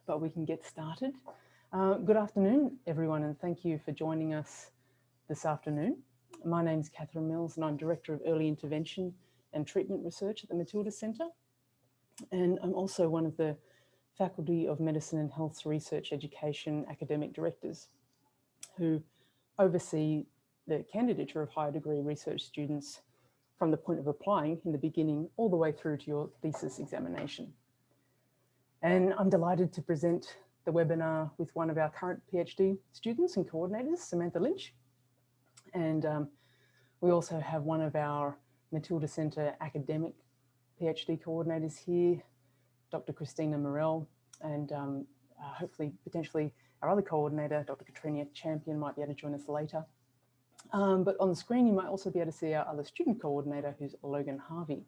but we can get started. Good afternoon, everyone, and thank you for joining us this afternoon. My name is Katherine Mills, and I'm Director of Early Intervention and Treatment Research at the Matilda Centre. And I'm also one of the Faculty of Medicine and Health's Research Education Academic Directors who oversee the candidature of higher degree research students from the point of applying in the beginning all the way through to your thesis examination. And I'm delighted to present the webinar with one of our current PhD students and coordinators, Samantha Lynch. And we also have one of our Matilda Centre academic PhD coordinators here, Dr. Christina Morell, and hopefully, potentially our other coordinator, Dr. Katrina Champion, might be able to join us later. But on the screen, you might also be able to see our other student coordinator, who's Logan Harvey.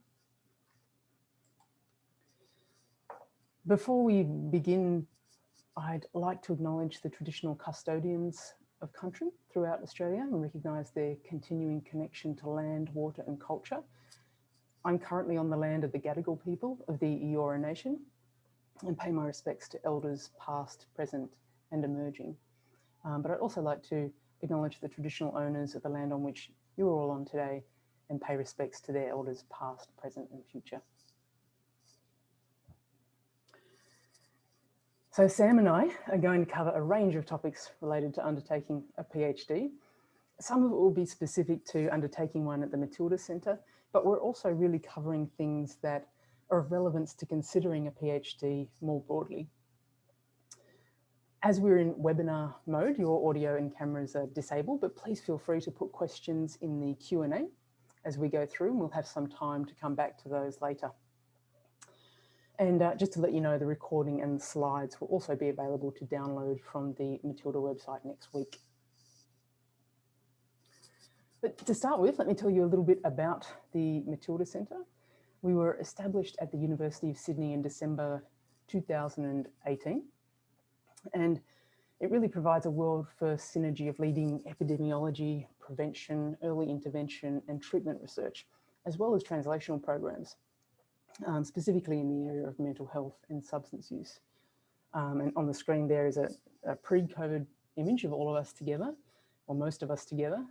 Before we begin, I'd like to acknowledge the traditional custodians of country throughout Australia and recognise their continuing connection to land, water and culture. I'm currently on the land of the Gadigal people of the Eora Nation and pay my respects to elders past, present and emerging. But I'd also like to acknowledge the traditional owners of the land on which you're all on today and pay respects to their elders past, present and future. So Sam and I are going to cover a range of topics related to undertaking a PhD. Some of it will be specific to undertaking one at the Matilda Centre, but we're also really covering things that are of relevance to considering a PhD more broadly. As we're in webinar mode, your audio and cameras are disabled, but please feel free to put questions in the Q&A as we go through, and we'll have some time to come back to those later. And just to let you know, the recording and the slides will also be available to download from the Matilda website next week. But to start with, let me tell you a little bit about the Matilda Centre. We were established at the University of Sydney in December 2018. And it really provides a world-first synergy of leading epidemiology, prevention, early intervention and treatment research, as well as translational programs, specifically in the area of mental health and substance use. And on the screen there is a pre-COVID image of all of us together, or most of us together,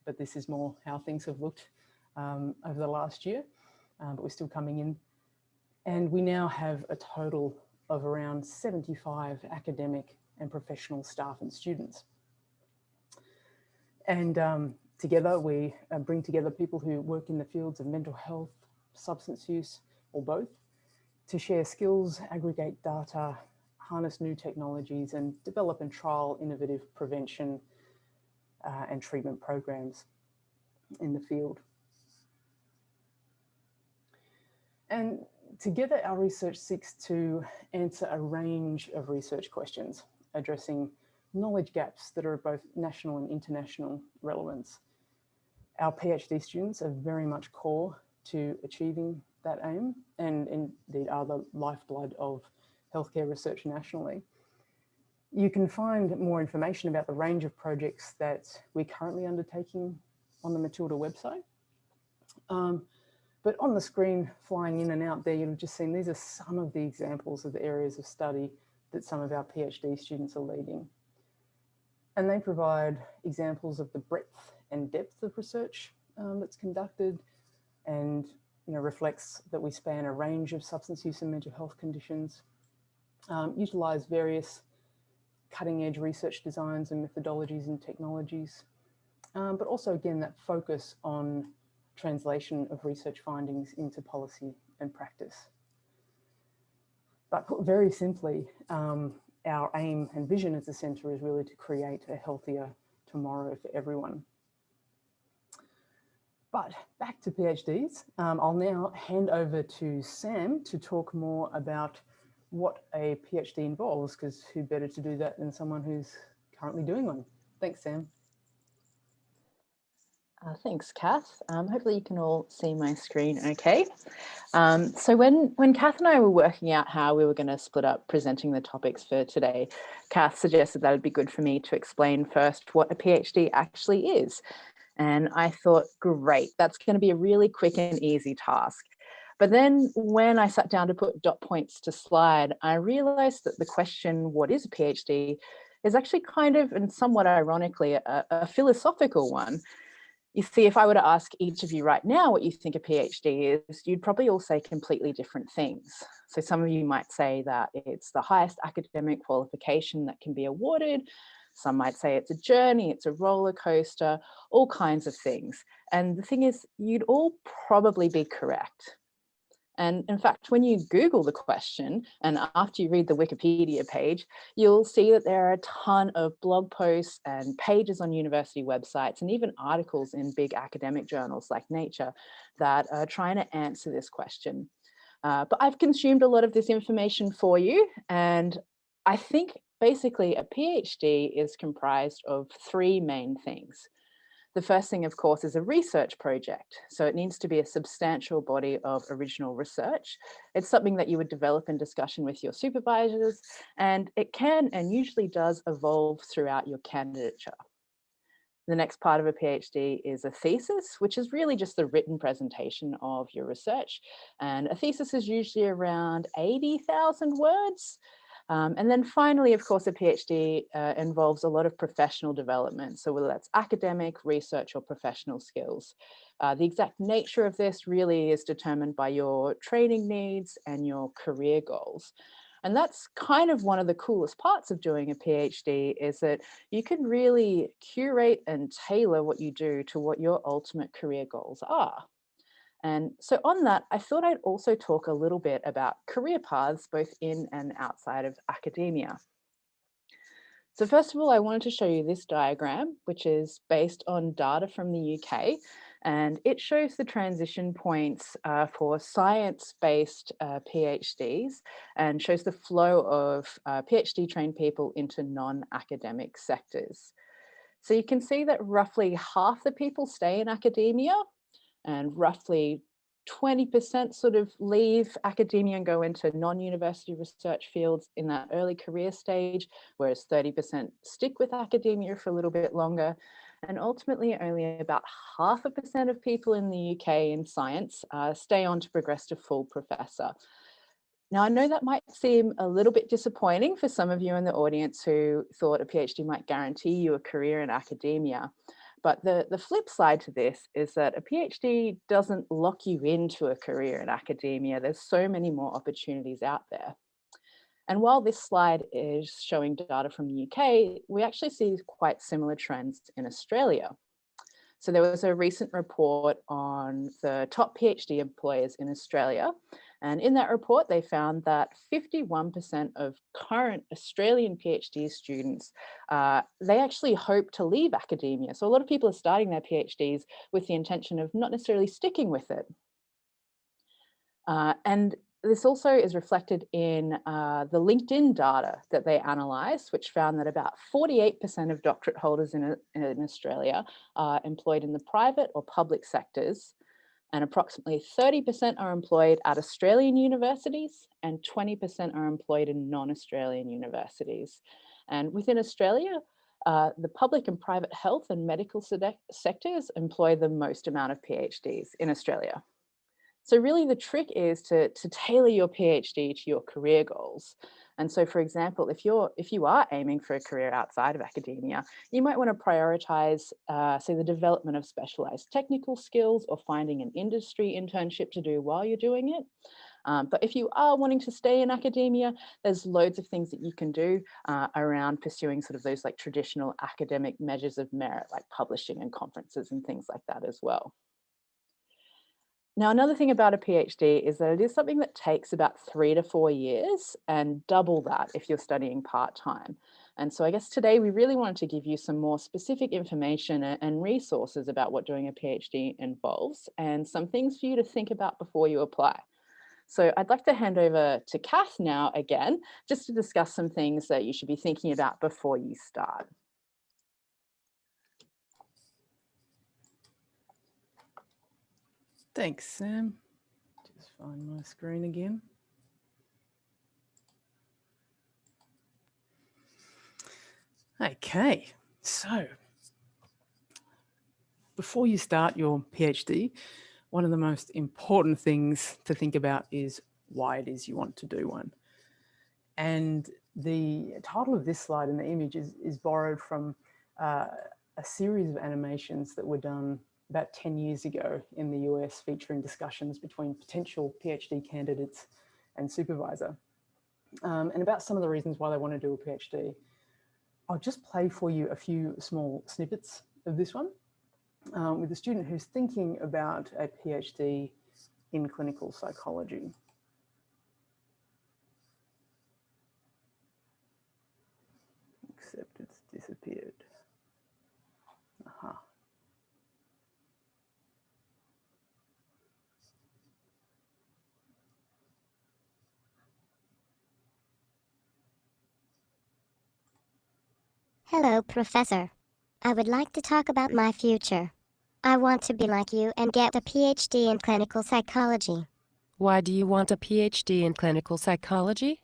but this is more how things have looked over the last year, but we're still coming in. And we now have a total of around 75 academic and professional staff and students. And together we bring together people who work in the fields of mental health, substance use, or both, to share skills, aggregate data, harness new technologies, and develop and trial innovative prevention and treatment programs in the field. And together, our research seeks to answer a range of research questions, addressing knowledge gaps that are of both national and international relevance. Our PhD students are very much core to achieving that aim and indeed are the lifeblood of healthcare research nationally. You can find more information about the range of projects that we're currently undertaking on the Matilda website. But on the screen, flying in and out there, you'll have just seen these are some of the examples of the areas of study that some of our PhD students are leading. And they provide examples of the breadth and depth of research that's conducted and reflects that we span a range of substance use and mental health conditions, utilise various cutting edge research designs and methodologies and technologies, but also again that focus on translation of research findings into policy and practice. But put very simply, our aim and vision as a centre is really to create a healthier tomorrow for everyone. But back to PhDs, I'll now hand over to Sam to talk more about what a PhD involves, because who better to do that than someone who's currently doing one. Thanks, Sam. Thanks, Kath. Hopefully you can all see my screen okay. So when Kath and I were working out how we were going to split up presenting the topics for today, Kath suggested that it'd be good for me to explain first what a PhD actually is. And I thought, great, that's going to be a really quick and easy task. But then when I sat down to put dot points to slide, I realized that the question, what is a PhD, is actually kind of, and somewhat ironically, a philosophical one. You see, if I were to ask each of you right now what you think a PhD is, you'd probably all say completely different things. So some of you might say that it's the highest academic qualification that can be awarded. Some might say it's a journey, it's a roller coaster, all kinds of things. And the thing is, you'd all probably be correct. And in fact, when you Google the question, and after you read the Wikipedia page, you'll see that there are a ton of blog posts and pages on university websites and even articles in big academic journals like Nature that are trying to answer this question. But I've consumed a lot of this information for you, and I think basically a PhD is comprised of three main things. The first thing, of course, is a research project. So it needs to be a substantial body of original research. It's something that you would develop in discussion with your supervisors, and it can and usually does evolve throughout your candidature. The next part of a PhD is a thesis, which is really just the written presentation of your research. And a thesis is usually around 80,000 words. And then finally, of course, a PhD involves a lot of professional development. So whether that's academic, research, or professional skills. The exact nature of this really is determined by your training needs and your career goals. And that's kind of one of the coolest parts of doing a PhD, is that you can really curate and tailor what you do to what your ultimate career goals are. And so on that, I thought I'd also talk a little bit about career paths, both in and outside of academia. So first of all, I wanted to show you this diagram, which is based on data from the UK, and it shows the transition points for science-based PhDs and shows the flow of PhD-trained people into non-academic sectors. So you can see that roughly half the people stay in academia, and roughly 20% sort of leave academia and go into non-university research fields in that early career stage, whereas 30% stick with academia for a little bit longer. And ultimately, only about 0.5% of people in the UK in science stay on to progress to full professor. Now, I know that might seem a little bit disappointing for some of you in the audience who thought a PhD might guarantee you a career in academia. But the flip side to this is that a PhD doesn't lock you into a career in academia. There's so many more opportunities out there. And while this slide is showing data from the UK, we actually see quite similar trends in Australia. So there was a recent report on the top PhD employers in Australia. And in that report, they found that 51% of current Australian PhD students, they actually hope to leave academia. So a lot of people are starting their PhDs with the intention of not necessarily sticking with it. And this also is reflected in the LinkedIn data that they analysed, which found that about 48% of doctorate holders in Australia are employed in the private or public sectors, and approximately 30% are employed at Australian universities and 20% are employed in non-Australian universities. And within Australia, the public and private health and medical sectors employ the most amount of PhDs in Australia. So really the trick is to tailor your PhD to your career goals. And so, for example, if you are aiming for a career outside of academia, you might want to prioritize, say, the development of specialized technical skills or finding an industry internship to do while you're doing it. But if you are wanting to stay in academia, there's loads of things that you can do around pursuing sort of those like traditional academic measures of merit, like publishing and conferences and things like that as well. Now, another thing about a PhD is that it is something that takes about 3 to 4 years and double that if you're studying part-time. And so I guess today we really wanted to give you some more specific information and resources about what doing a PhD involves and some things for you to think about before you apply. So I'd like to hand over to Kath now again, just to discuss some things that you should be thinking about before you start. Thanks, Sam. Just find my screen again. Okay, so before you start your PhD, one of the most important things to think about is why it is you want to do one. And the title of this slide and the image is borrowed from a series of animations that were done about 10 years ago in the US, featuring discussions between potential PhD candidates and supervisor, and about some of the reasons why they want to do a PhD. I'll just play for you a few small snippets of this one with a student who's thinking about a PhD in clinical psychology. Except it's disappeared. Aha. Hello, Professor. I would like to talk about my future. I want to be like you and get a PhD in clinical psychology. Why do you want a PhD in clinical psychology?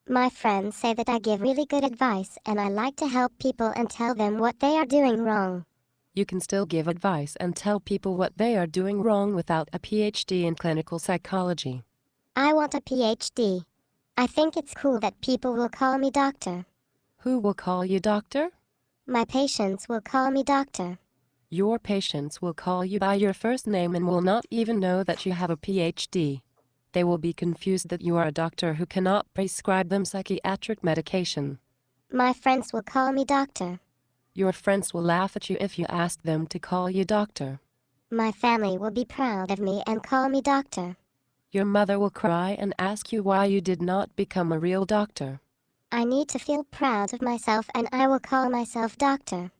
My friends say that I give really good advice and I like to help people and tell them what they are doing wrong. You can still give advice and tell people what they are doing wrong without a PhD in clinical psychology. I want a PhD. I think it's cool that people will call me doctor. Who will call you doctor? My patients will call me doctor. Your patients will call you by your first name and will not even know that you have a PhD. They will be confused that you are a doctor who cannot prescribe them psychiatric medication. My friends will call me doctor. Your friends will laugh at you if you ask them to call you doctor. My family will be proud of me and call me doctor. Your mother will cry and ask you why you did not become a real doctor. I need to feel proud of myself and I will call myself doctor.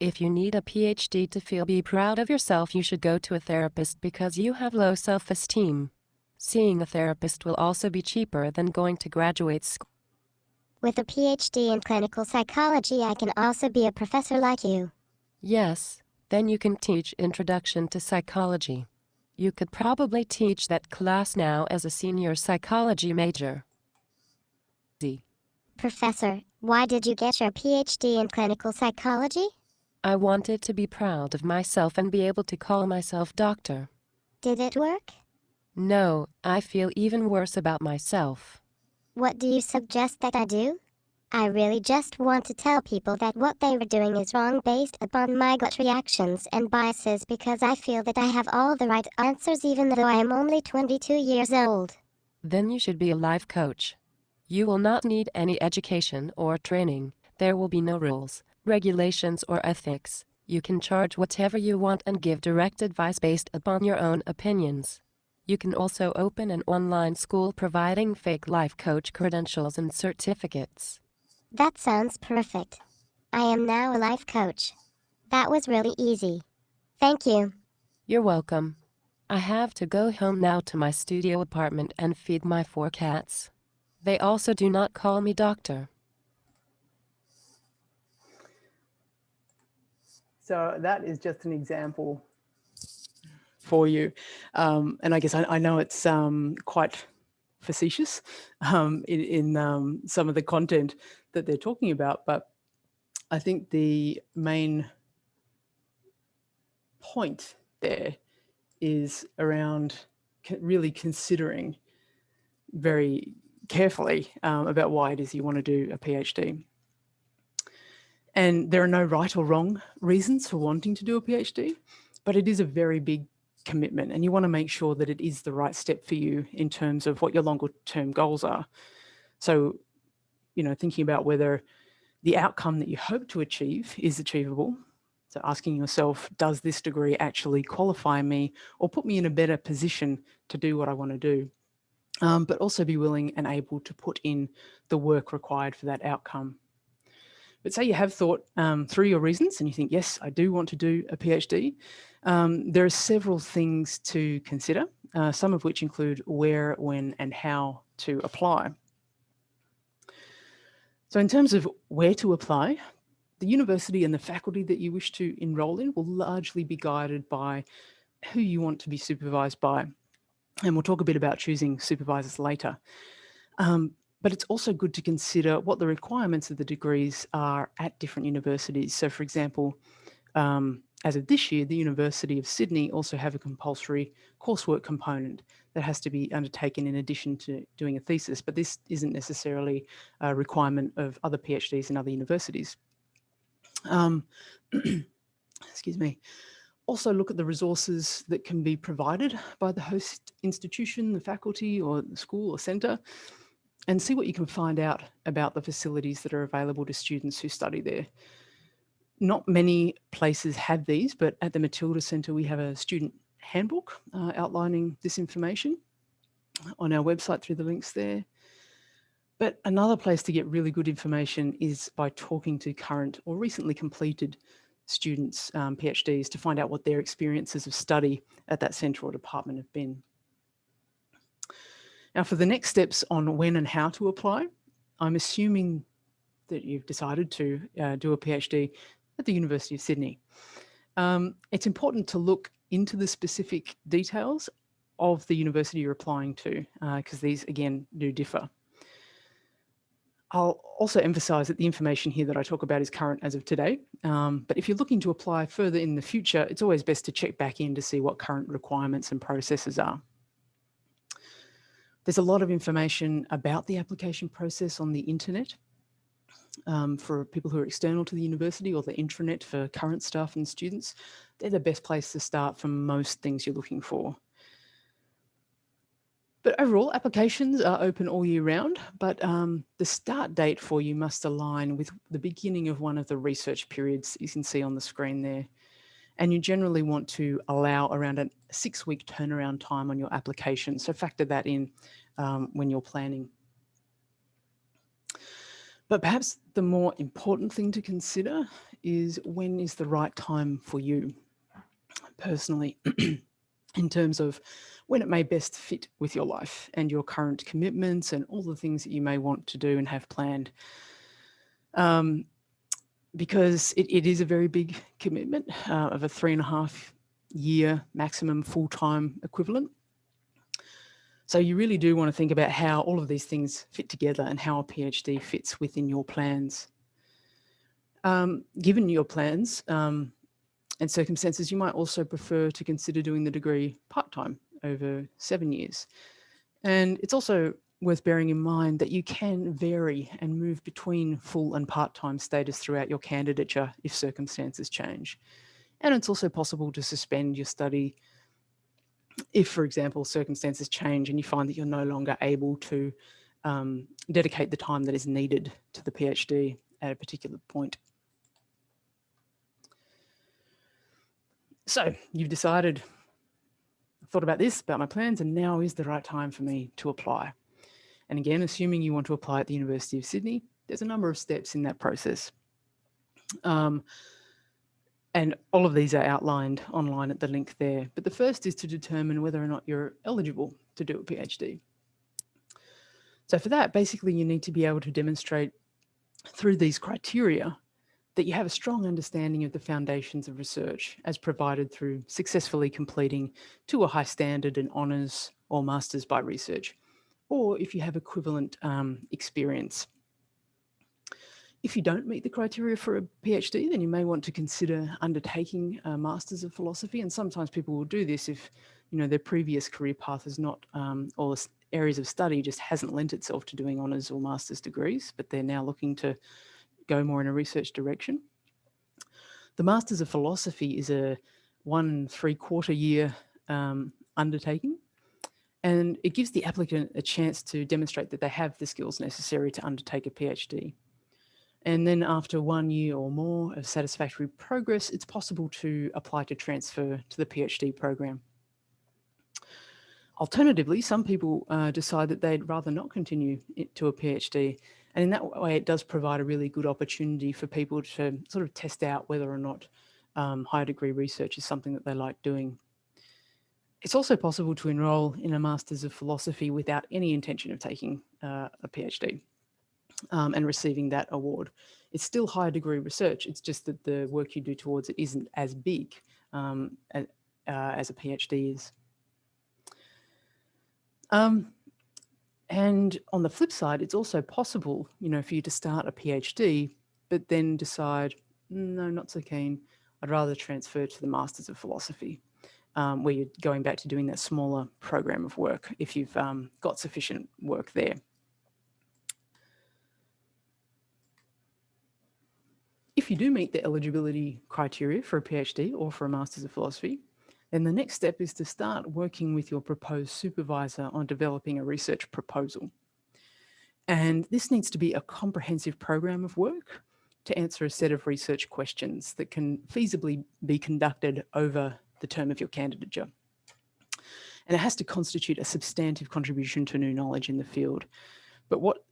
If you need a PhD to be proud of yourself, you should go to a therapist because you have low self-esteem. Seeing a therapist will also be cheaper than going to graduate school. With a PhD in clinical psychology, I can also be a professor like you. Yes, then you can teach Introduction to Psychology. You could probably teach that class now as a senior psychology major. Professor, why did you get your PhD in clinical psychology? I wanted to be proud of myself and be able to call myself doctor. Did it work? No, I feel even worse about myself. What do you suggest that I do? I really just want to tell people that what they were doing is wrong based upon my gut reactions and biases because I feel that I have all the right answers even though I am only 22 years old. Then you should be a life coach. You will not need any education or training. There will be no rules, regulations or ethics. You can charge whatever you want and give direct advice based upon your own opinions. You can also open an online school providing fake life coach credentials and certificates. That sounds perfect. I am now a life coach. That was really easy. Thank you. You're welcome. I have to go home now to my studio apartment and feed my 4 cats. They also do not call me doctor. So that is just an example for you. And I guess I know it's quite facetious in some of the content that they're talking about, but I think the main point there is around really considering very carefully about why it is you want to do a PhD. And there are no right or wrong reasons for wanting to do a PhD, but it is a very big commitment and you want to make sure that it is the right step for you in terms of what your longer term goals are. So, thinking about whether the outcome that you hope to achieve is achievable. So asking yourself, does this degree actually qualify me or put me in a better position to do what I want to do? But also be willing and able to put in the work required for that outcome. But say you have thought through your reasons and you think, yes, I do want to do a PhD. There are several things to consider, some of which include where, when, and how to apply. So in terms of where to apply, the university and the faculty that you wish to enrol in will largely be guided by who you want to be supervised by. And we'll talk a bit about choosing supervisors later. But it's also good to consider what the requirements of the degrees are at different universities. So for example, as of this year, the University of Sydney also have a compulsory coursework component that has to be undertaken in addition to doing a thesis, but this isn't necessarily a requirement of other PhDs in other universities. Excuse me. Also look at the resources that can be provided by the host institution, the faculty or the school or centre, and see what you can find out about the facilities that are available to students who study there. Not many places have these, but at the Matilda Centre we have a student handbook outlining this information on our website through the links there. But another place to get really good information is by talking to current or recently completed students, PhDs, to find out what their experiences of study at that centre or department have been. Now, for the next steps on when and how to apply, I'm assuming that you've decided to do a PhD at the University of Sydney. It's important to look into the specific details of the university you're applying to, because these, again, do differ. I'll also emphasise that the information here that I talk about is current as of today, but if you're looking to apply further in the future, it's always best to check back in to see what current requirements and processes are. There's a lot of information about the application process on the internet for people who are external to the university, or the intranet for current staff and students. They're the best place to start for most things you're looking for. But overall, applications are open all year round, but the start date for you must align with the beginning of one of the research periods you can see on the screen there. And you generally want to allow around a 6-week turnaround time on your application. So factor that in when you're planning. But perhaps the more important thing to consider is when is the right time for you personally, in terms of when it may best fit with your life and your current commitments and all the things that you may want to do and have planned. Because it is a very big commitment of a 3.5-year maximum full-time equivalent. So you really do want to think about how all of these things fit together and how a PhD fits within your plans. Given your plans and circumstances, you might also prefer to consider doing the degree part-time over 7 years. And it's also worth bearing in mind that you can vary and move between full and part-time status throughout your candidature if circumstances change. And it's also possible to suspend your study if, for example, circumstances change and you find that you're no longer able to dedicate the time that is needed to the PhD at a particular point. So you've decided, I've thought about this, about my plans, and now is the right time for me to apply. And again, assuming you want to apply at the University of Sydney, there's a number of steps in that process. And all of these are outlined online at the link there. But the first is to determine whether or not you're eligible to do a PhD. So for that, basically you need to be able to demonstrate through these criteria that you have a strong understanding of the foundations of research as provided through successfully completing to a high standard an honours or masters by research, or if you have equivalent experience. If you don't meet the criteria for a PhD, then you may want to consider undertaking a Masters of Philosophy. And sometimes people will do this if, you know, their previous career path is not, or areas of study just hasn't lent itself to doing honours or master's degrees, but they're now looking to go more in a research direction. The Masters of Philosophy is a 1 3/4 year undertaking, and it gives the applicant a chance to demonstrate that they have the skills necessary to undertake a PhD. And then after 1 year or more of satisfactory progress, it's possible to apply to transfer to the PhD program. Alternatively, some people decide that they'd rather not continue to a PhD. And in that way, it does provide a really good opportunity for people to sort of test out whether or not higher degree research is something that they like doing. It's also possible to enrol in a Masters of Philosophy without any intention of taking a PhD and receiving that award. It's still higher degree research. It's just that the work you do towards it isn't as big as a PhD is. And on the flip side, it's also possible, you know, for you to start a PhD, but then decide, no, not so keen. I'd rather transfer to the Masters of Philosophy, where you're going back to doing that smaller program of work if you've got sufficient work there. If you do meet the eligibility criteria for a PhD or for a Masters of Philosophy, then the next step is to start working with your proposed supervisor on developing a research proposal. And this needs to be a comprehensive program of work to answer a set of research questions that can feasibly be conducted over the term of your candidature. And it has to constitute a substantive contribution to new knowledge in the field. But what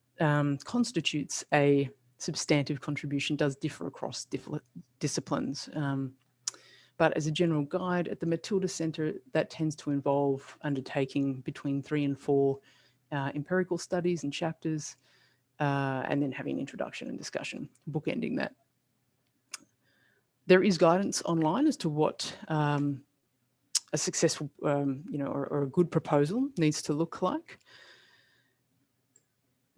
constitutes a substantive contribution does differ across disciplines. But as a general guide, at the Matilda Centre, that tends to involve undertaking between 3 and 4 empirical studies and chapters, and then having an introduction and discussion, bookending that. There is guidance online as to what a successful, or a good proposal needs to look like.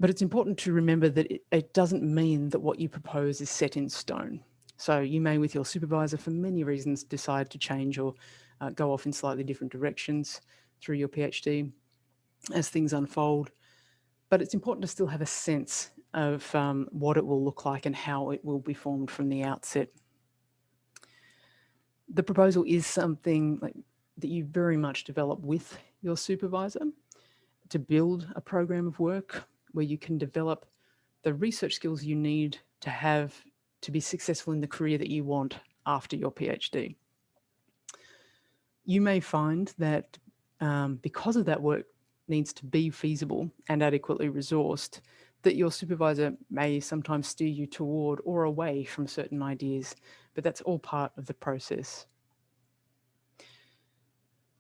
But it's important to remember that it doesn't mean that what you propose is set in stone. So you may, with your supervisor, for many reasons, decide to change or go off in slightly different directions through your PhD as things unfold. But it's important to still have a sense of what it will look like and how it will be formed from the outset. The proposal is something that you very much develop with your supervisor to build a program of work where you can develop the research skills you need to have to be successful in the career that you want after your PhD. You may find that because of that work needs to be feasible and adequately resourced, that your supervisor may sometimes steer you toward or away from certain ideas, but that's all part of the process.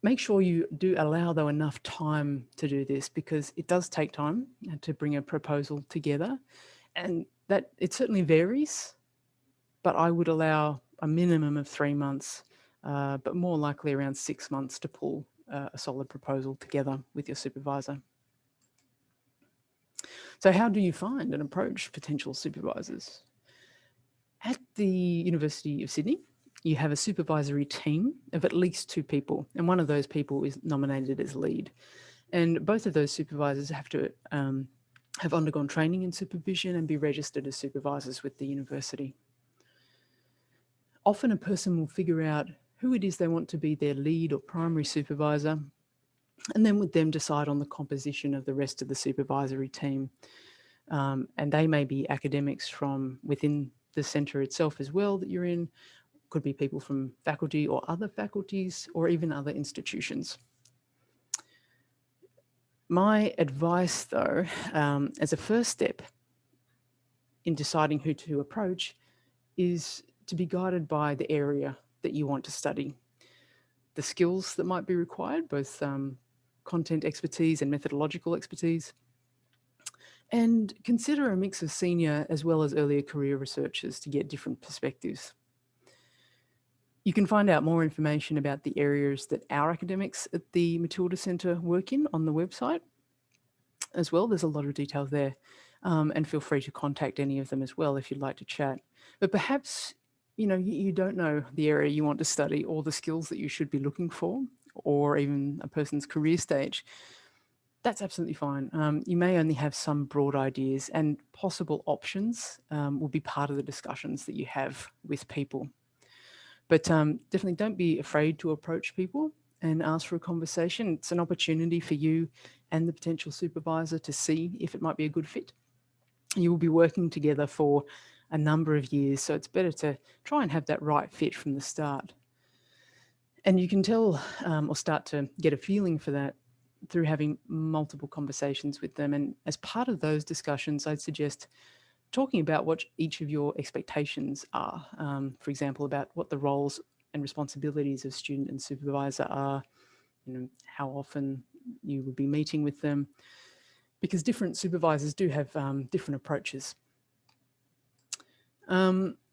Make sure you do allow, though, enough time to do this, because it does take time to bring a proposal together, and that it certainly varies, but I would allow a minimum of 3 months, but more likely around 6 months to pull a solid proposal together with your supervisor. So how do you find and approach potential supervisors? At the University of Sydney, you have a supervisory team of at least 2 people, and one of those people is nominated as lead. And both of those supervisors have to have undergone training in supervision and be registered as supervisors with the university. Often a person will figure out who it is they want to be their lead or primary supervisor, and then with them decide on the composition of the rest of the supervisory team. And they may be academics from within the centre itself as well that you're in, could be people from faculty or other faculties or even other institutions. My advice, though, as a first step in deciding who to approach is to be guided by the area that you want to study, the skills that might be required, both content expertise and methodological expertise, and consider a mix of senior as well as earlier career researchers to get different perspectives. You can find out more information about the areas that our academics at the Matilda Centre work in on the website as well. There's a lot of details there, and feel free to contact any of them as well if you'd like to chat. But perhaps, you don't know the area you want to study or the skills that you should be looking for, or even a person's career stage. That's absolutely fine. You may only have some broad ideas, and possible options will be part of the discussions that you have with people. But definitely don't be afraid to approach people and ask for a conversation. It's an opportunity for you and the potential supervisor to see if it might be a good fit. You will be working together for a number of years, so it's better to try and have that right fit from the start. And you can tell or start to get a feeling for that through having multiple conversations with them. And as part of those discussions, I'd suggest talking about what each of your expectations are. For example, about what the roles and responsibilities of student and supervisor are, how often you would be meeting with them, because different supervisors do have different approaches.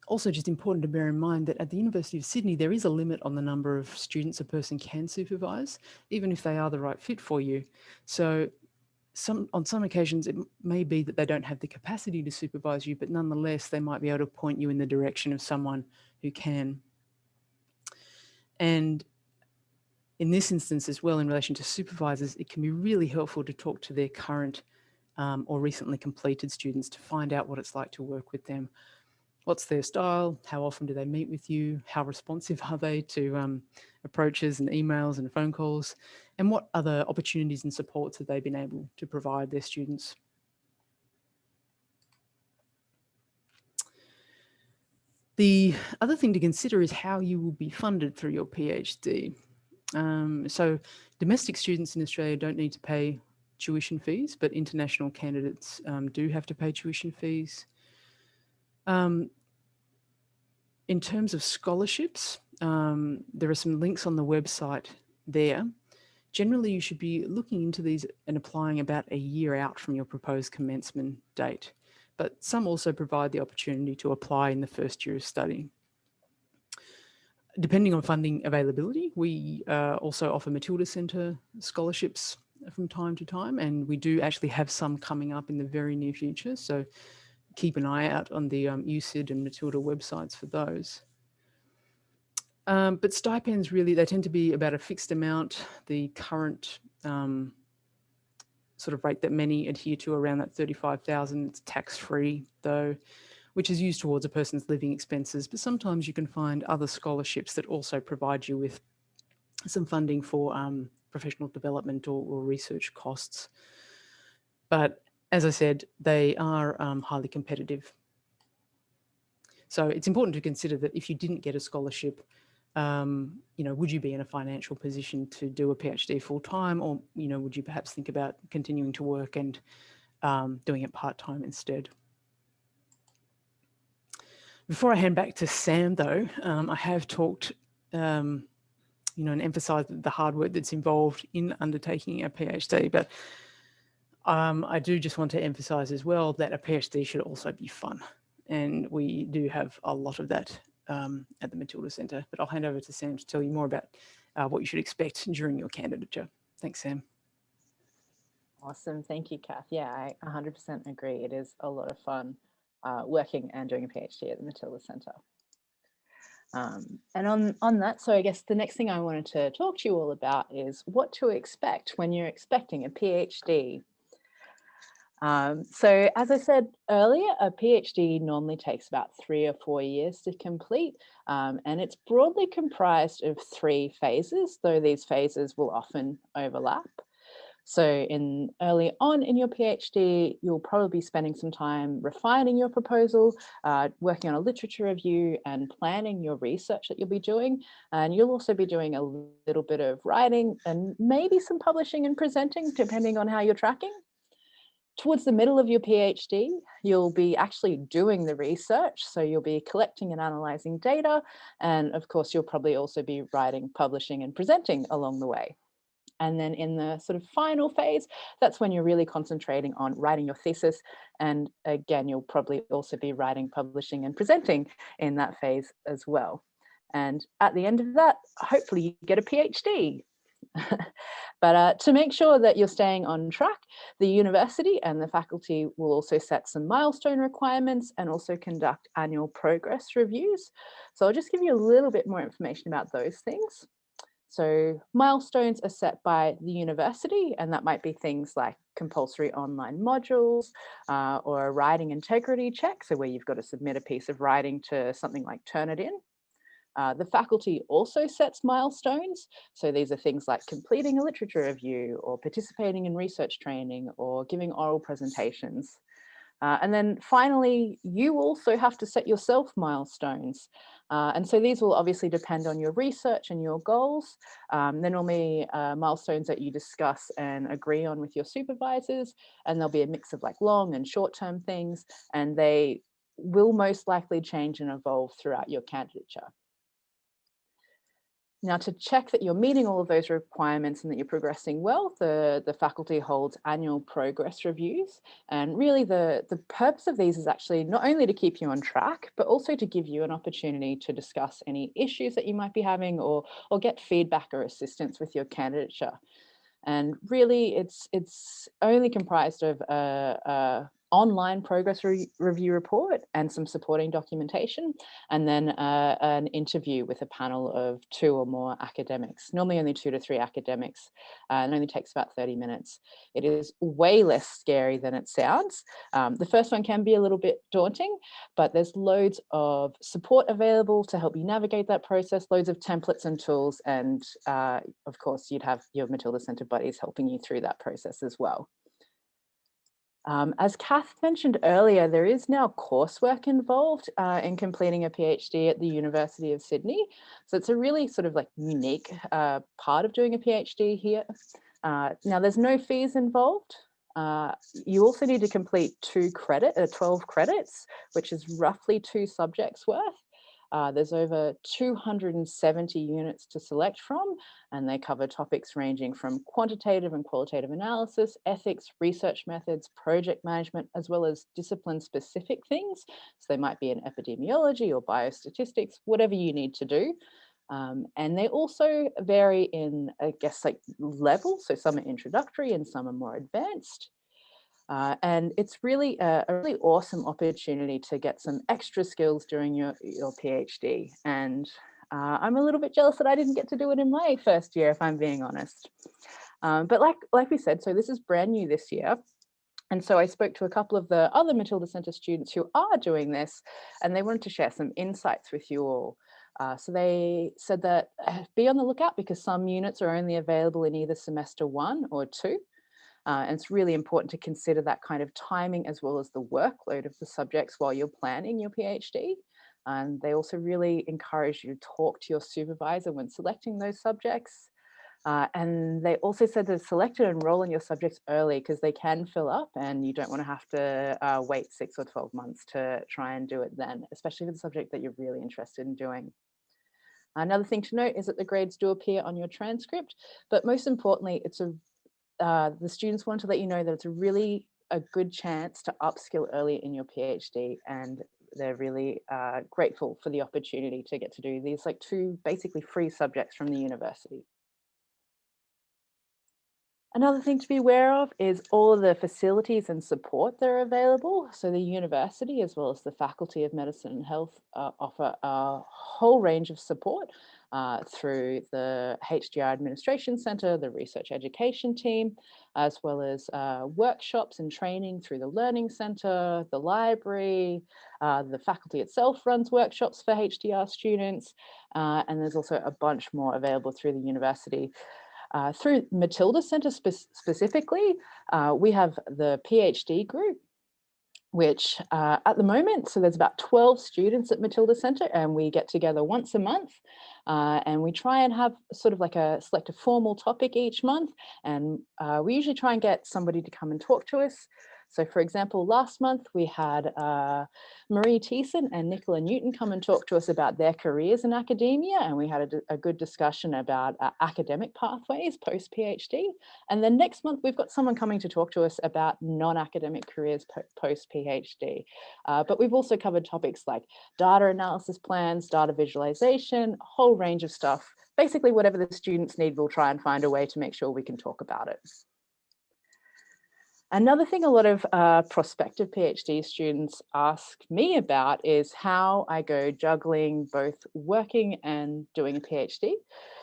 Also, just important to bear in mind that at the University of Sydney, there is a limit on the number of students a person can supervise, even if they are the right fit for you. So on some occasions, it may be that they don't have the capacity to supervise you, but nonetheless, they might be able to point you in the direction of someone who can. And in this instance as well, in relation to supervisors, it can be really helpful to talk to their current or recently completed students to find out what it's like to work with them. What's their style? How often do they meet with you? How responsive are they to approaches and emails and phone calls? And what other opportunities and supports have they been able to provide their students? The other thing to consider is how you will be funded through your PhD. So domestic students in Australia don't need to pay tuition fees, but international candidates do have to pay tuition fees. In terms of scholarships, there are some links on the website there. Generally, you should be looking into these and applying about a year out from your proposed commencement date, but some also provide the opportunity to apply in the first year of study. Depending on funding availability, we also offer Matilda Centre scholarships from time to time, and we do actually have some coming up in the very near future. So keep an eye out on the UCID and Matilda websites for those. But stipends really, they tend to be about a fixed amount. The current sort of rate that many adhere to around that $35,000, it's tax-free though, which is used towards a person's living expenses. But sometimes you can find other scholarships that also provide you with some funding for professional development or research costs. But as I said, they are highly competitive. So it's important to consider that if you didn't get a scholarship, would you be in a financial position to do a PhD full time, or, would you perhaps think about continuing to work and doing it part-time instead? Before I hand back to Sam, though, I have talked, and emphasised the hard work that's involved in undertaking a PhD, but I do just want to emphasise as well that a PhD should also be fun, and we do have a lot of that at the Matilda Centre. But I'll hand over to Sam to tell you more about what you should expect during your candidature. Thanks, Sam. Awesome. Thank you, Kath. Yeah, I 100% agree. It is a lot of fun working and doing a PhD at the Matilda Centre. And on that, so I guess the next thing I wanted to talk to you all about is what to expect when you're expecting a PhD. So as I said earlier, a PhD normally takes about 3 or 4 years to complete, and it's broadly comprised of 3 phases, though these phases will often overlap. So early on in your PhD, you'll probably be spending some time refining your proposal, working on a literature review and planning your research that you'll be doing. And you'll also be doing a little bit of writing and maybe some publishing and presenting, depending on how you're tracking. Towards the middle of your PhD, you'll be actually doing the research. So you'll be collecting and analysing data. And of course, you'll probably also be writing, publishing and presenting along the way. And then in the sort of final phase, that's when you're really concentrating on writing your thesis. And again, you'll probably also be writing, publishing and presenting in that phase as well. And at the end of that, hopefully you get a PhD. But to make sure that you're staying on track, the university and the faculty will also set some milestone requirements and also conduct annual progress reviews. So I'll just give you a little bit more information about those things. So milestones are set by the university, and that might be things like compulsory online modules or a writing integrity check, so where you've got to submit a piece of writing to something like Turnitin. The faculty also sets milestones. So these are things like completing a literature review or participating in research training or giving oral presentations. And then finally, you also have to set yourself milestones. And so these will obviously depend on your research and your goals. They're normally milestones that you discuss and agree on with your supervisors, and there'll be a mix of like long and short-term things, and they will most likely change and evolve throughout your candidature. Now, to check that you're meeting all of those requirements and that you're progressing well, the faculty holds annual progress reviews. And really the purpose of these is actually not only to keep you on track, but also to give you an opportunity to discuss any issues that you might be having or get feedback or assistance with your candidature. And really it's only comprised of online progress review report and some supporting documentation, and then an interview with a panel of 2 or more academics, normally only 2 to 3 academics, and only takes about 30 minutes. It is way less scary than it sounds. The first one can be a little bit daunting, but there's loads of support available to help you navigate that process, loads of templates and tools, and of course you'd have your Matilda Centre buddies helping you through that process as well. As Kath mentioned earlier, there is now coursework involved in completing a PhD at the University of Sydney. So it's a really sort of like unique part of doing a PhD here. Now there's no fees involved. You also need to complete 12 credits, which is roughly 2 subjects worth. There's over 270 units to select from, and they cover topics ranging from quantitative and qualitative analysis, ethics, research methods, project management, as well as discipline-specific things. So they might be in epidemiology or biostatistics, whatever you need to do. And they also vary in, I guess, like level. So some are introductory and some are more advanced. And it's really a really awesome opportunity to get some extra skills during your PhD. And I'm a little bit jealous that I didn't get to do it in my first year, if I'm being honest. But like we said, so this is brand new this year. And so I spoke to a couple of the other Matilda Centre students who are doing this, and they wanted to share some insights with you all. So they said that be on the lookout because some units are only available in either semester 1 or 2. And it's really important to consider that kind of timing as well as the workload of the subjects while you're planning your PhD. And they also really encourage you to talk to your supervisor when selecting those subjects. And they also said to select and enroll in your subjects early because they can fill up and you don't want to have to wait 6 or 12 months to try and do it then, especially for the subject that you're really interested in doing. Another thing to note is that the grades do appear on your transcript, but most importantly, the students want to let you know that it's really a good chance to upskill early in your PhD, and they're really grateful for the opportunity to get to do these like 2 basically free subjects from the university. Another thing to be aware of is all of the facilities and support that are available. So the university, as well as the Faculty of Medicine and Health, offer a whole range of support through the HDR Administration Centre, the Research Education Team, as well as workshops and training through the Learning Centre, the library. The faculty itself runs workshops for HDR students, and there's also a bunch more available through the university. Through Matilda Centre specifically, we have the PhD group, which at the moment, so there's about 12 students at Matilda Centre, and we get together once a month, and we try and have sort of like select a formal topic each month, and we usually try and get somebody to come and talk to us. So for example, last month we had Marie Thiessen and Nicola Newton come and talk to us about their careers in academia, and we had a good discussion about academic pathways post-PhD. And then next month we've got someone coming to talk to us about non-academic careers post-PhD. But we've also covered topics like data analysis plans, data visualization, a whole range of stuff. Basically whatever the students need, we'll try and find a way to make sure we can talk about it. Another thing a lot of prospective PhD students ask me about is how I go juggling both working and doing a PhD.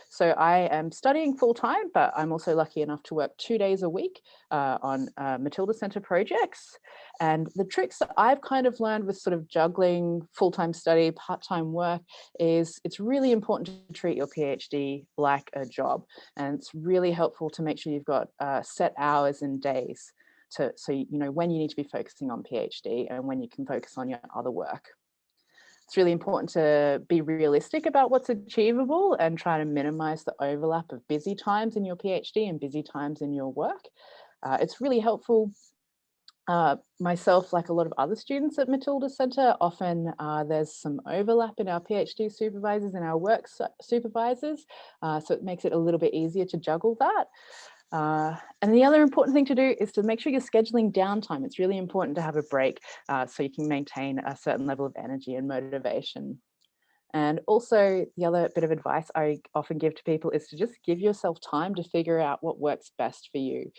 So I am studying full-time, but I'm also lucky enough to work 2 days a week on Matilda Centre projects. And the tricks that I've kind of learned with sort of juggling full-time study, part-time work is it's really important to treat your PhD like a job. And it's really helpful to make sure you've got set hours and days. So you know when you need to be focusing on PhD and when you can focus on your other work. It's really important to be realistic about what's achievable and try to minimize the overlap of busy times in your PhD and busy times in your work. It's really helpful. Myself, like a lot of other students at Matilda Centre, often there's some overlap in our PhD supervisors and our work supervisors, so it makes it a little bit easier to juggle that. And the other important thing to do is to make sure you're scheduling downtime. It's really important to have a break so you can maintain a certain level of energy and motivation. And also the other bit of advice I often give to people is to just give yourself time to figure out what works best for you.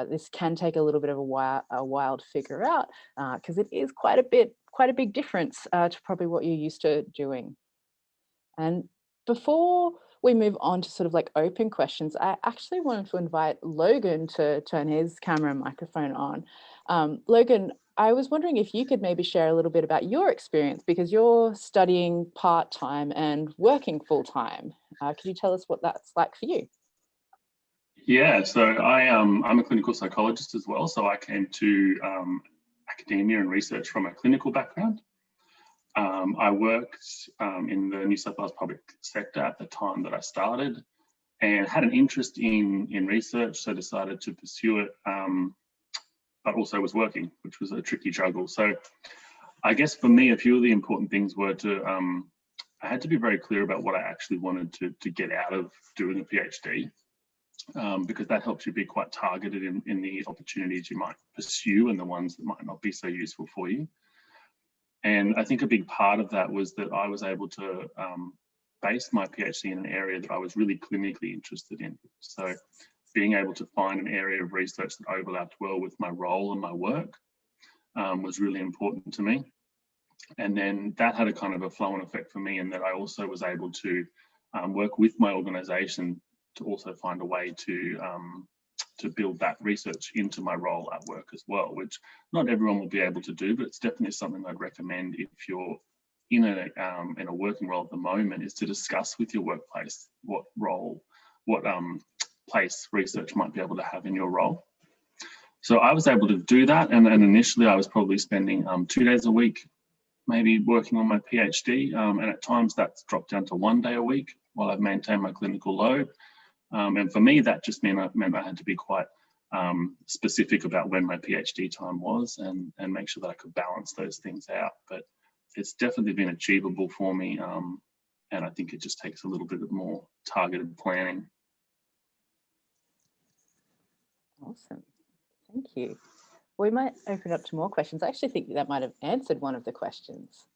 This can take a little bit of a while to figure out because it is quite a big difference to probably what you're used to doing. And before we move on to sort of like open questions, I actually wanted to invite Logan to turn his camera and microphone on. Logan, I was wondering if you could maybe share a little bit about your experience, because you're studying part-time and working full-time. Could you tell us what that's like for you? Yeah, so I'm a clinical psychologist as well. So I came to academia and research from a clinical background. I worked in the New South Wales public sector at the time that I started, and had an interest in research, so decided to pursue it, but also was working, which was a tricky juggle. So I guess for me, a few of the important things were to, I had to be very clear about what I actually wanted to get out of doing a PhD, because that helps you be quite targeted in the opportunities you might pursue and the ones that might not be so useful for you. And I think a big part of that was that I was able to base my PhD in an area that I was really clinically interested in. So being able to find an area of research that overlapped well with my role and my work was really important to me. And then that had a kind of a flow-on effect for me, in that I also was able to work with my organisation to also find a way to build that research into my role at work as well, which not everyone will be able to do, but it's definitely something I'd recommend if you're in a working role at the moment, is to discuss with your workplace what place research might be able to have in your role. So I was able to do that, and initially I was probably spending 2 days a week maybe working on my PhD, and at times that's dropped down to 1 day a week while I've maintained my clinical load. And for me, that just meant I had to be quite specific about when my PhD time was, and make sure that I could balance those things out. But it's definitely been achievable for me, and I think it just takes a little bit of more targeted planning. Awesome, thank you. We might open up to more questions. I actually think that might have answered one of the questions.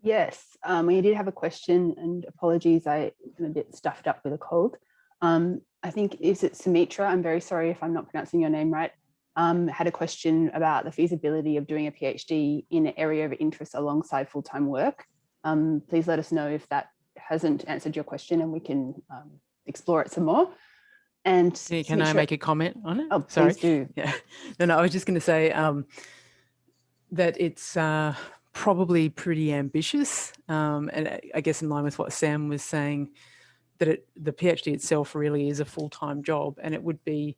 Yes, we did have a question, and apologies, I'm a bit stuffed up with a cold. I think, is it Sumitra? I'm very sorry if I'm not pronouncing your name right. Had a question about the feasibility of doing a PhD in an area of interest alongside full-time work. Please let us know if that hasn't answered your question, and we can explore it some more. And can I make a comment on it? Oh, sorry. please do. Yeah. No, I was just going to say that it's probably pretty ambitious, and I guess in line with what Sam was saying, that the PhD itself really is a full-time job, and it would be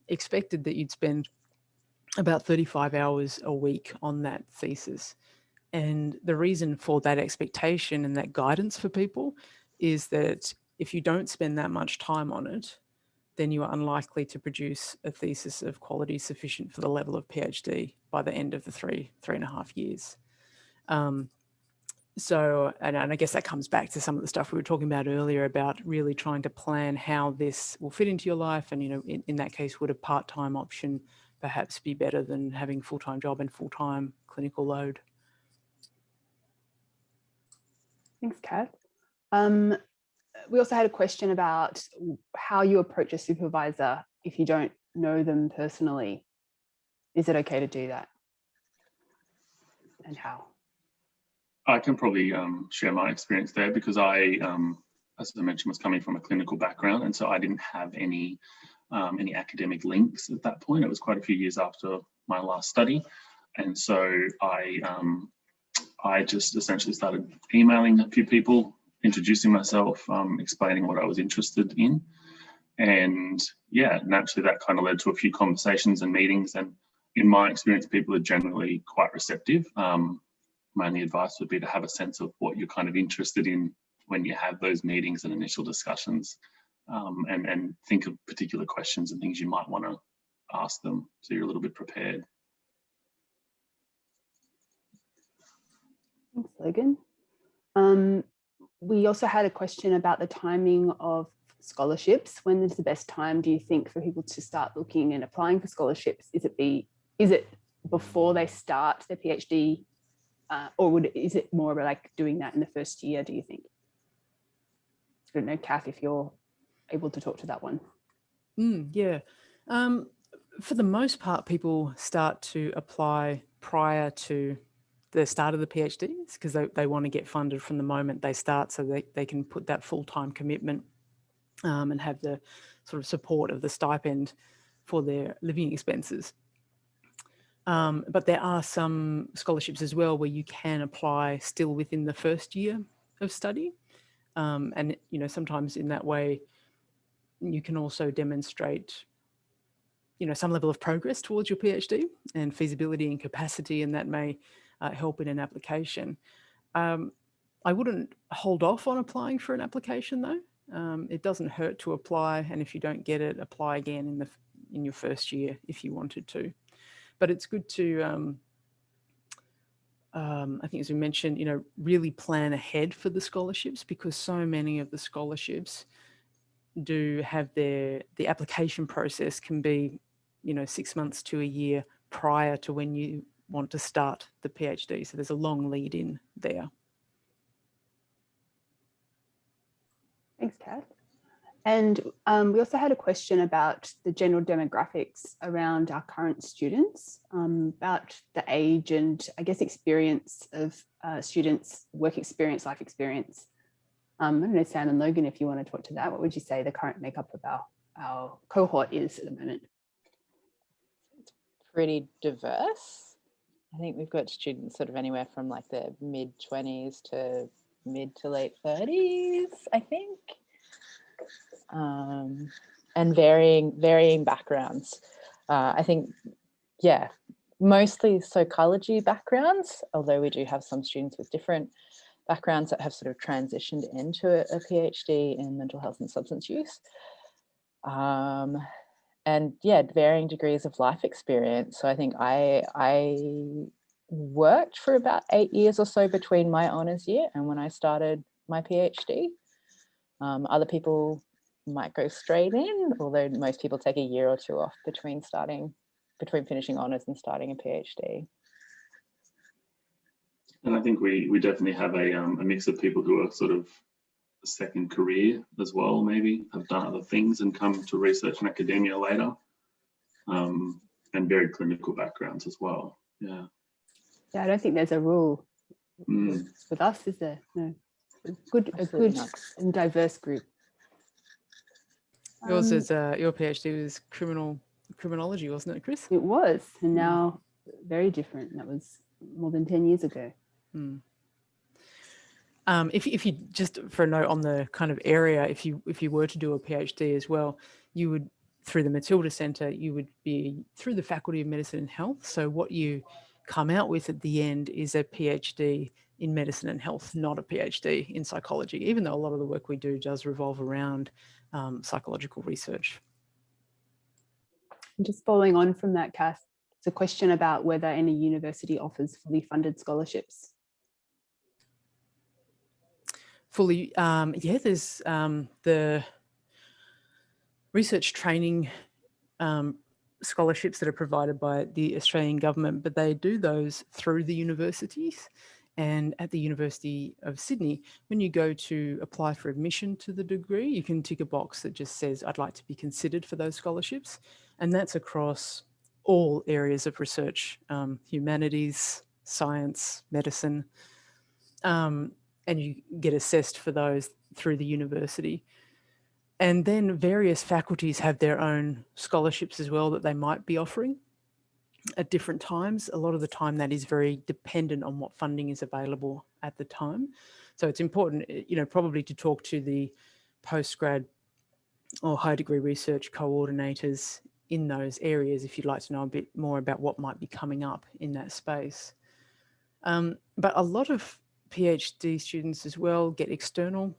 expected that you'd spend about 35 hours a week on that thesis. And the reason for that expectation and that guidance for people is that if you don't spend that much time on it, then you are unlikely to produce a thesis of quality sufficient for the level of PhD by the end of the three and a half years. So, and I guess that comes back to some of the stuff we were talking about earlier about really trying to plan how this will fit into your life. And, you know, in that case, would a part-time option perhaps be better than having a full-time job and full-time clinical load? Thanks, Kath. We also had a question about how you approach a supervisor if you don't know them personally. Is it okay to do that? And how? I can probably share my experience there, because I, as I mentioned, was coming from a clinical background, and so I didn't have any academic links at that point. It was quite a few years after my last study, and so I just essentially started emailing a few people, introducing myself, explaining what I was interested in, and yeah, naturally that kind of led to a few conversations and meetings. And in my experience, people are generally quite receptive. My only advice would be to have a sense of what you're kind of interested in when you have those meetings and initial discussions, and think of particular questions and things you might want to ask them, so you're a little bit prepared. Thanks, Logan. We also had a question about the timing of scholarships. When is the best time, do you think, for people to start looking and applying for scholarships? Is it before they start their PhD, or is it more like doing that in the first year, do you think? I don't know, Kath, if you're able to talk to that one. Yeah. For the most part, people start to apply prior to the start of the PhDs because they want to get funded from the moment they start, so they can put that full-time commitment and have the sort of support of the stipend for their living expenses. But there are some scholarships as well where you can apply still within the first year of study. And, you know, sometimes in that way, you can also demonstrate, you know, some level of progress towards your PhD and feasibility and capacity, and that may help in an application. I wouldn't hold off on applying for an application though. It doesn't hurt to apply, and if you don't get it, apply again in your first year if you wanted to. But it's good to, I think as we mentioned, you know, really plan ahead for the scholarships, because so many of the scholarships do have the application process can be, you know, 6 months to a year prior to when you want to start the PhD. So there's a long lead in there. Thanks, Kath. And we also had a question about the general demographics around our current students, about the age and I guess experience of students, work experience, life experience. I don't know, Sam and Logan, if you want to talk to that, what would you say the current makeup of our cohort is at the moment? Pretty diverse. I think we've got students sort of anywhere from like the mid-20s to mid to late 30s, I think. And varying backgrounds. I think, yeah, mostly psychology backgrounds, although we do have some students with different backgrounds that have sort of transitioned into a PhD in mental health and substance use. And yeah, varying degrees of life experience. So I think I worked for about 8 years or so between my honours year and when I started my PhD. Other people might go straight in, although most people take a year or two off between finishing honours and starting a PhD. And I think we definitely have a mix of people who are sort of a second career as well, maybe have done other things and come to research and academia later, and varied clinical backgrounds as well. Yeah. Yeah, I don't think there's a rule with us, is there? No, a good and diverse group. Yours is your PhD was criminology, wasn't it, Chris? It was, and now very different. That was more than 10 years ago. If you just for a note on the kind of area, if you were to do a PhD as well, you would, through the Matilda Centre, you would be through the Faculty of Medicine and Health. So what you come out with at the end is a PhD in medicine and health, not a PhD in psychology, even though a lot of the work we do does revolve around psychological research. And just following on from that, Kath, it's a question about whether any university offers fully funded scholarships. Fully, yeah, there's the research training scholarships that are provided by the Australian government, but they do those through the universities. And at the University of Sydney, when you go to apply for admission to the degree, you can tick a box that just says, I'd like to be considered for those scholarships. And that's across all areas of research, humanities, science, medicine, and you get assessed for those through the university. And then various faculties have their own scholarships as well that they might be offering at different times. A lot of the time that is very dependent on what funding is available at the time. So it's important, you know, probably to talk to the postgrad or high degree research coordinators in those areas if you'd like to know a bit more about what might be coming up in that space. But a lot of PhD students as well get external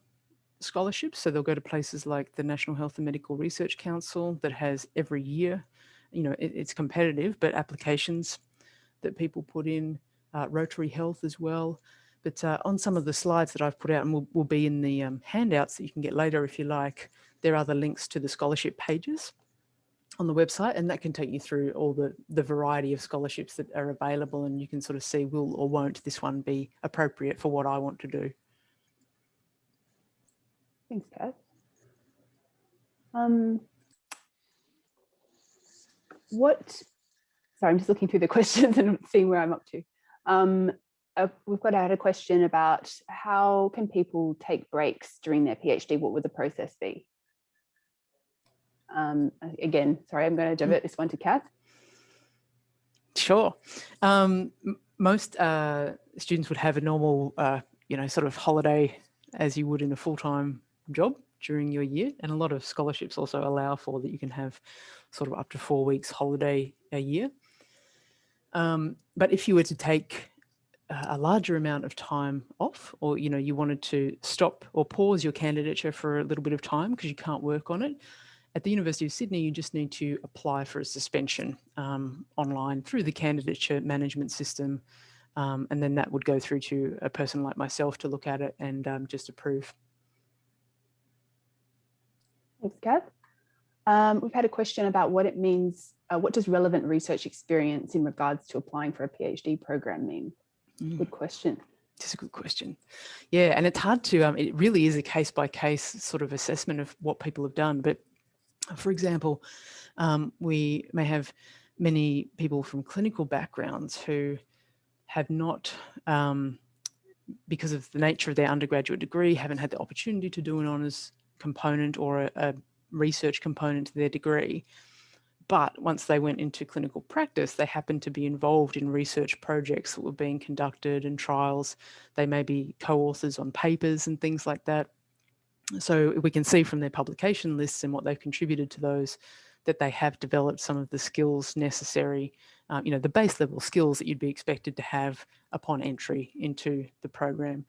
scholarships. So they'll go to places like the National Health and Medical Research Council that has every year, you know, it's competitive, but applications that people put in, Rotary Health as well. But on some of the slides that I've put out, and will be in the handouts that you can get later if you like, there are the links to the scholarship pages on the website, and that can take you through all the variety of scholarships that are available, and you can sort of see will or won't this one be appropriate for what I want to do. Thanks, Kath. Sorry, I'm just looking through the questions and seeing where I'm up to. We've had a question about how can people take breaks during their PhD? What would the process be? Again, sorry, I'm going to divert this one to Kath. Sure. Most students would have a normal, sort of holiday as you would in a full-time job during your year. And a lot of scholarships also allow for that you can have sort of up to 4 weeks holiday a year. But if you were to take a larger amount of time off, or, you wanted to stop or pause your candidature for a little bit of time because you can't work on it, at the University of Sydney, you just need to apply for a suspension online through the candidature management system. And then that would go through to a person like myself to look at it and just approve. Thanks, Kath. We've had a question about what it means, what does relevant research experience in regards to applying for a PhD program mean? Good question. That's a good question. Yeah, and it's hard to, it really is a case-by-case sort of assessment of what people have done. But for example, we may have many people from clinical backgrounds who have not, because of the nature of their undergraduate degree, haven't had the opportunity to do an honours component or a research component to their degree. But once they went into clinical practice, they happened to be involved in research projects that were being conducted and trials. They may be co-authors on papers and things like that. So we can see from their publication lists and what they've contributed to those that they have developed some of the skills necessary, the base level skills that you'd be expected to have upon entry into the program.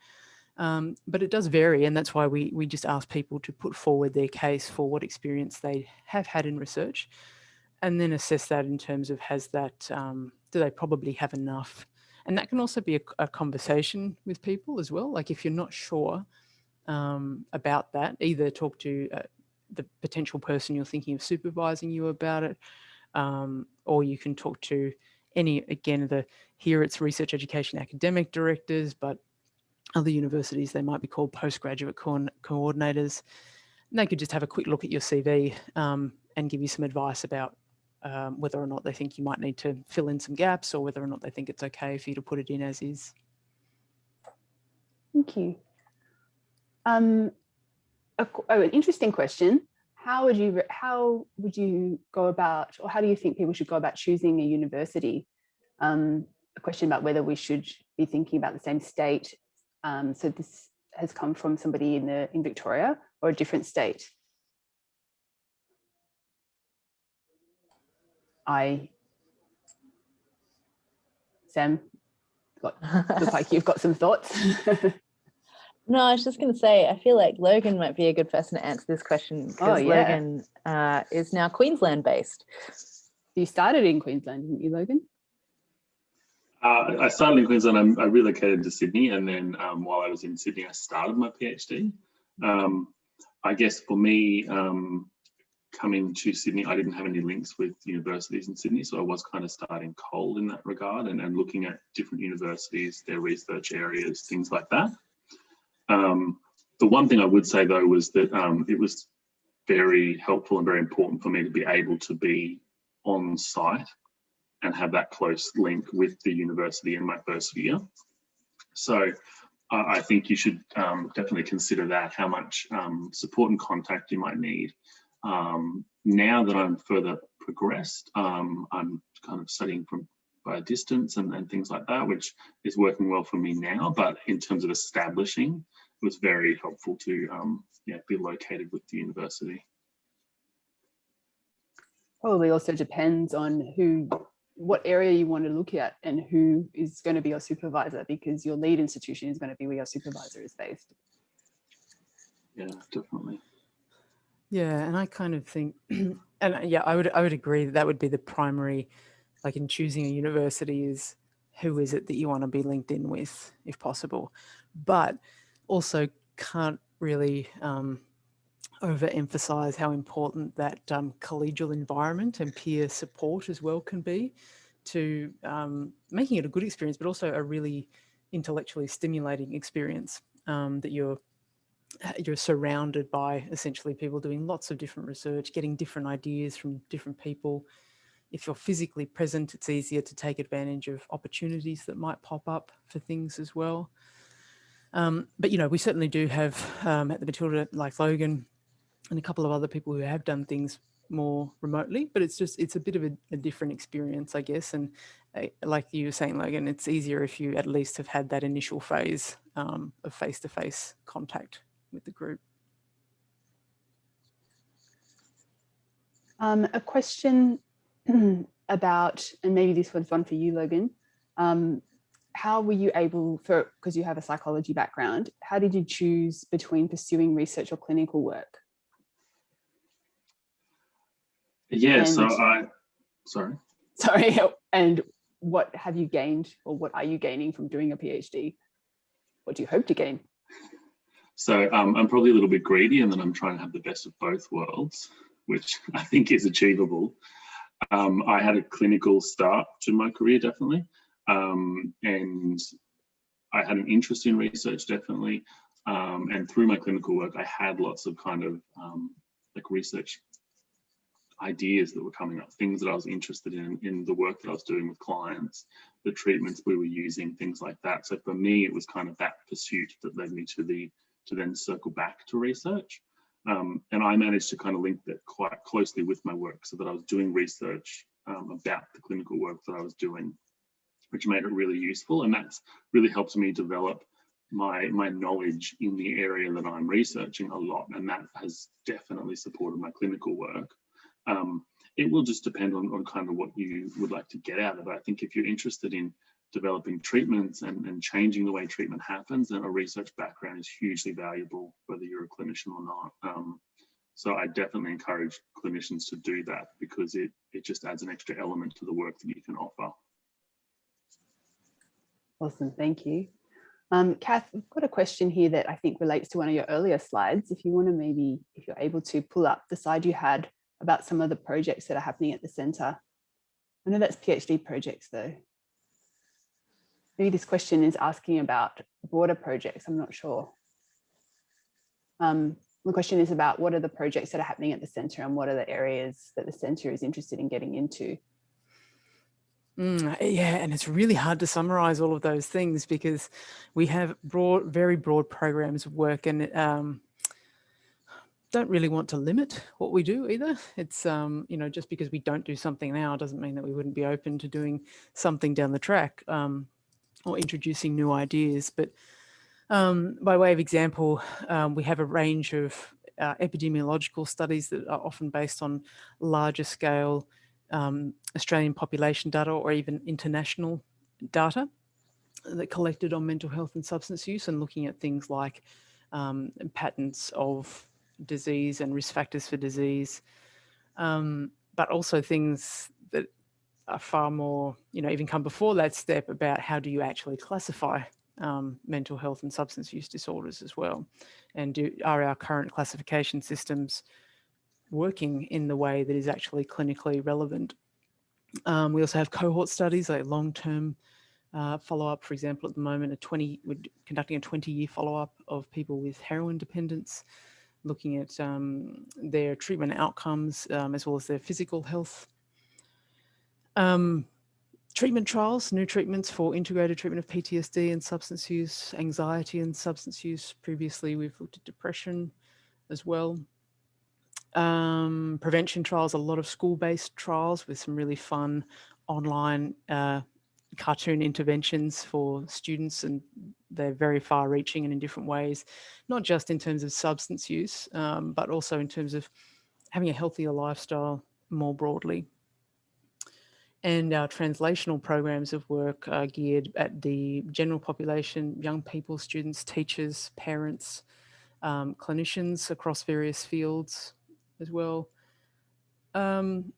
But it does vary, and that's why we just ask people to put forward their case for what experience they have had in research, and then assess that in terms of do they probably have enough? And that can also be a conversation with people as well. Like if you're not sure about that, either talk to the potential person you're thinking of supervising you about it, or you can talk to here it's research education academic directors, but other universities, they might be called postgraduate coordinators. And they could just have a quick look at your CV and give you some advice about whether or not they think you might need to fill in some gaps, or whether or not they think it's okay for you to put it in as is. Thank you. An interesting question. How would you go about, or how do you think people should go about choosing a university? A question about whether we should be thinking about the same state. So this has come from somebody in Victoria or a different state. Sam, looks like you've got some thoughts. No, I was just going to say, I feel like Logan might be a good person to answer this question because Logan is now Queensland based. You started in Queensland, didn't you, Logan? I started in Queensland. I relocated to Sydney, and then while I was in Sydney, I started my PhD. I guess for me, coming to Sydney, I didn't have any links with universities in Sydney, so I was kind of starting cold in that regard and looking at different universities, their research areas, things like that. The one thing I would say though was that it was very helpful and very important for me to be able to be on site and have that close link with the university in my first year. So I think you should definitely consider that, how much support and contact you might need. Now that I'm further progressed, I'm kind of studying from by a distance and things like that, which is working well for me now. But in terms of establishing, it was very helpful to be located with the university. Probably also depends on what area you want to look at and who is going to be your supervisor, because your lead institution is going to be where your supervisor is based. Yeah, definitely. Yeah, and I kind of think, and yeah, I would agree that would be the primary, like in choosing a university, is who is it that you want to be linked in with, if possible. But also can't really overemphasize how important that collegial environment and peer support as well can be to making it a good experience, but also a really intellectually stimulating experience, that you're surrounded by essentially people doing lots of different research, getting different ideas from different people, if you're physically present, it's easier to take advantage of opportunities that might pop up for things as well. But, you know, we certainly do have at the Matilda, like Logan and a couple of other people who have done things more remotely, but it's a bit of a different experience, I guess. And like you were saying, Logan, it's easier if you at least have had that initial phase of face-to-face contact with the group. A question about, and maybe this was one for you, Logan, how were you able, because you have a psychology background, how did you choose between pursuing research or clinical work? Yeah, and, sorry. And what have you gained, or what are you gaining from doing a PhD? What do you hope to gain? So I'm probably a little bit greedy, and then I'm trying to have the best of both worlds, which I think is achievable. I had a clinical start to my career, definitely. And I had an interest in research, definitely. And through my clinical work, I had lots of kind of like research ideas that were coming up, things that I was interested in the work that I was doing with clients, the treatments we were using, things like that. So for me, it was kind of that pursuit that led me to then circle back to research. And I managed to kind of link that quite closely with my work, so that I was doing research about the clinical work that I was doing, which made it really useful. And that's really helped me develop my knowledge in the area that I'm researching a lot. And that has definitely supported my clinical work. It will just depend on kind of what you would like to get out of it. I think if you're interested in developing treatments and changing the way treatment happens, then a research background is hugely valuable, whether you're a clinician or not. So I definitely encourage clinicians to do that, because it just adds an extra element to the work that you can offer. Awesome, thank you. Kath, we've got a question here that I think relates to one of your earlier slides. If you want to, maybe, if you're able to pull up the slide you had about some of the projects that are happening at the centre. I know that's PhD projects though. Maybe this question is asking about broader projects, I'm not sure. The question is about what are the projects that are happening at the centre, and what are the areas that the centre is interested in getting into? Yeah, and it's really hard to summarize all of those things, because we have very broad programs of work, and don't really want to limit what we do either. It's, you know, just because we don't do something now doesn't mean that we wouldn't be open to doing something down the track, or introducing new ideas. But by way of example, we have a range of epidemiological studies that are often based on larger scale Australian population data, or even international data that collected on mental health and substance use, and looking at things like patterns of disease and risk factors for disease, but also things that are far more, you know, even come before that step, about how do you actually classify mental health and substance use disorders as well, and are our current classification systems working in the way that is actually clinically relevant. We also have cohort studies, like long-term follow-up. For example, at the moment, we're conducting a 20-year follow-up of people with heroin dependence, looking at their treatment outcomes as well as their physical health. Treatment trials, new treatments for integrated treatment of PTSD and substance use, anxiety and substance use. Previously, we've looked at depression as well. Prevention trials, a lot of school-based trials with some really fun online cartoon interventions for students, and they're very far-reaching and in different ways, not just in terms of substance use, but also in terms of having a healthier lifestyle more broadly. And our translational programs of work are geared at the general population, young people, students, teachers, parents, clinicians across various fields as well. And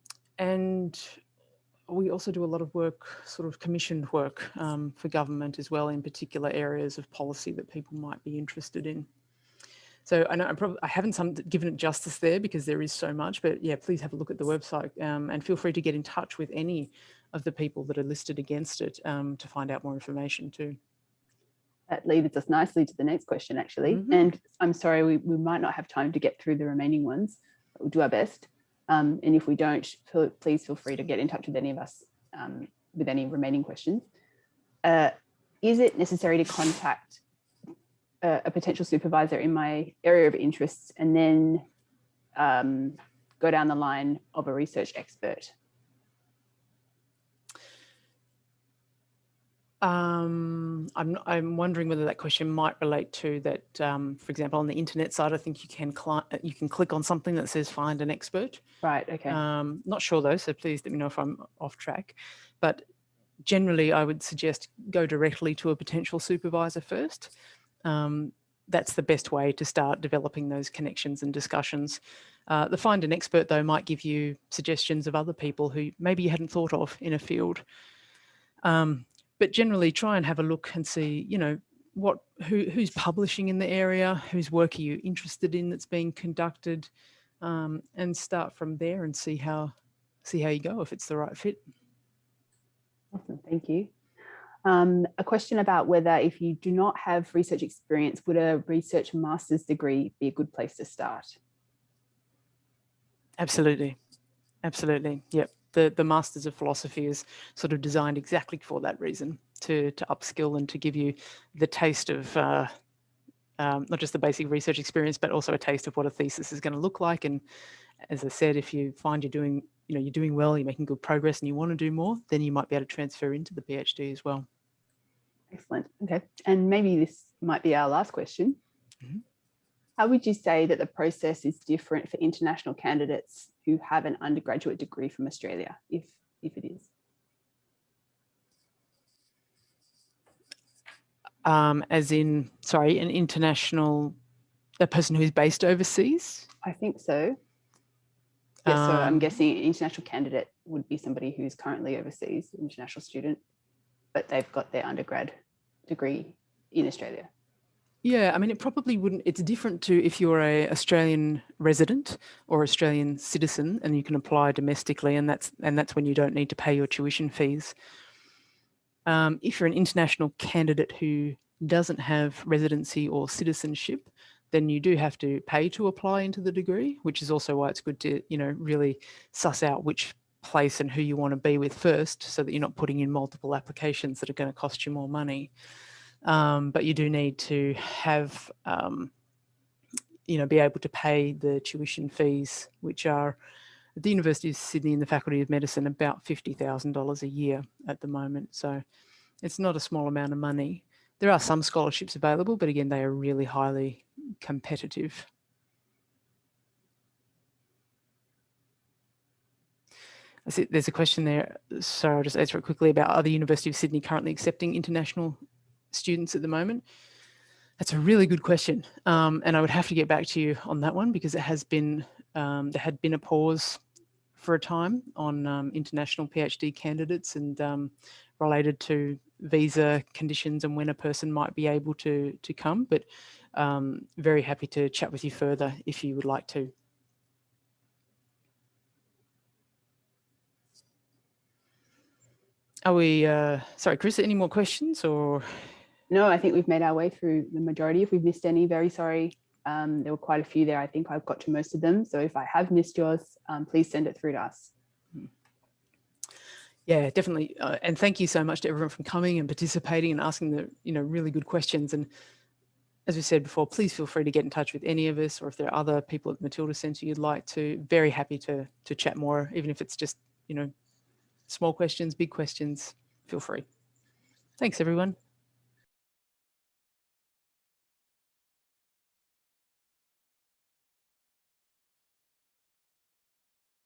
we also do a lot of work, sort of commissioned work for government as well, in particular areas of policy that people might be interested in. So I know I haven't given it justice there, because there is so much, but yeah, please have a look at the website and feel free to get in touch with any of the people that are listed against it to find out more information too. That leads us nicely to the next question, actually. And I'm sorry, we might not have time to get through the remaining ones, but we'll do our best. And if we don't, please feel free to get in touch with any of us with any remaining questions. Is it necessary to contact a potential supervisor in my area of interests and then go down the line of a research expert? I'm wondering whether that question might relate to that, for example, on the internet side, I think you can click on something that says find an expert. Right, okay. Not sure though, so please let me know if I'm off track. But generally, I would suggest go directly to a potential supervisor first. That's the best way to start developing those connections and discussions. The find an expert though might give you suggestions of other people who maybe you hadn't thought of in a field. But generally try and have a look and see, you know, who's publishing in the area, whose work are you interested in that's being conducted, and start from there and see how you go, if it's the right fit. Awesome, thank you. A question about whether if you do not have research experience, would a research master's degree be a good place to start? Absolutely, absolutely, yep. The Masters of Philosophy is sort of designed exactly for that reason, to upskill and to give you the taste of not just the basic research experience, but also a taste of what a thesis is going to look like. And as I said, if you find you're doing well, you're making good progress and you want to do more, then you might be able to transfer into the PhD as well. Excellent, okay. And maybe this might be our last question. Mm-hmm. How would you say that the process is different for international candidates who have an undergraduate degree from Australia, if it is? As in, sorry, a person who's based overseas? I think so. Yes, so I'm guessing an international candidate would be somebody who's currently overseas, an international student, but they've got their undergrad degree in Australia. Yeah, I mean, it probably wouldn't. It's different to if you're a Australian resident or Australian citizen, and you can apply domestically, and that's when you don't need to pay your tuition fees. If you're an international candidate who doesn't have residency or citizenship, then you do have to pay to apply into the degree, which is also why it's good to, you know, really suss out which place and who you want to be with first, so that you're not putting in multiple applications that are going to cost you more money. But you do need to have, you know, be able to pay the tuition fees, which are at the University of Sydney in the Faculty of Medicine about $50,000 a year at the moment. So it's not a small amount of money. There are some scholarships available, but again, they are really highly competitive. I see there's a question there, so I'll just answer it quickly, about are the University of Sydney currently accepting international students at the moment? That's a really good question, and I would have to get back to you on that one, because it has been there had been a pause for a time on international PhD candidates and related to visa conditions and when a person might be able to come. But very happy to chat with you further if you would like to. Are we, sorry, Chris, any more questions or? No, I think we've made our way through the majority. If we've missed any, very sorry. There were quite a few there. I think I've got to most of them. So if I have missed yours, please send it through to us. Yeah, definitely. And thank you so much to everyone for coming and participating and asking the, you know, really good questions. And as we said before, please feel free to get in touch with any of us, or if there are other people at the Matilda Centre you'd like to, very happy to chat more, even if it's just, you know, small questions, big questions, feel free. Thanks, everyone.